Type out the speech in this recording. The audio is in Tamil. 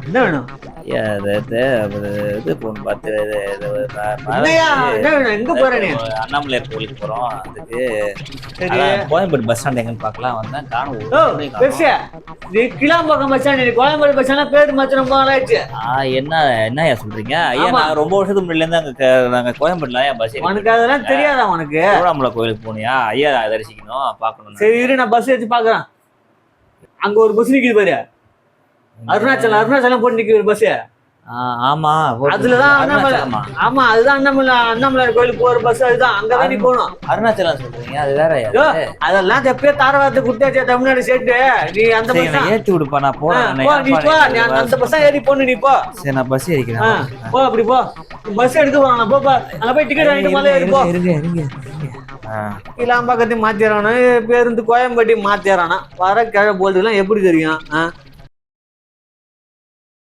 என்ன வேணும்? ஐயா இது போன் பார்த்து என்ன வேணும்? எங்க போற நீ? அண்ணாமலையார் கோயிலுக்கு போறோம். அதுக்கு சரி. கோயம்பேடு பஸ் ஸ்டாண்ட் எங்கன்னு பார்க்கலாம் வந்தேன். நீ கிளாம்பாக்கம் பஸ் ஸ்டாண்ட், நீ கோயம்பேடு பஸ் ஸ்டாண்ட் பேர் மாத்திரம் ரொம்ப நாளாச்சு. என்னய்யா சொல்றீங்க? ஐயா நான் ரொம்ப வருஷத்துக்கு முன்னாடில இருந்து நாங்க கோயம்பேடுல பஸ். உனக்கு அதெல்லாம் தெரியாதா? உனக்கு திருவண்ணாமலை கோயிலுக்கு போனியா? ஐயா தரிசிக்கணும் பார்க்கணும். சரி இரு, நான் பஸ் வச்சு பாக்குறேன். அங்க ஒரு பஸ் நிக்குது பாரு, அருணாச்சலம் போட்டு நிக்குது ஒரு பஸ். ஆமா, அதுலதான் அண்ணாமலை. ஆமா, அதுதான் அண்ணாமலையார் கோயிலுக்கு போற பஸ். அதுதான், அங்கதான் நீ போகணும். அருணாச்சலம் சொல்றீங்க? அது வேற. அதெல்லாம் எப்பயே தாரவாரத்தை குடுத்தாச்சு தமிழ்நாடு சேர்த்து. நீ அந்த பஸ் ஏத்தி விடுப்பா, நான் போறேன். நீ போ, அந்த பஸ் ஏறி போன்னு நீ போ. சரி, நான் பஸ் ஏறிக்கிறேன். போ, அப்படி போ. பஸ் எடுக்க போறான். போப்பா, அங்க போய் டிக்கெட் வாங்கிட்டு மேலே ஏறி போ. கிளாம்பாக்கத்தையும் மாத்திரானா, பேருந்து கோயம்பேட்டையும் மாத்திரானா. வர கிழ போல்டுலாம் எப்படி தெரியும்?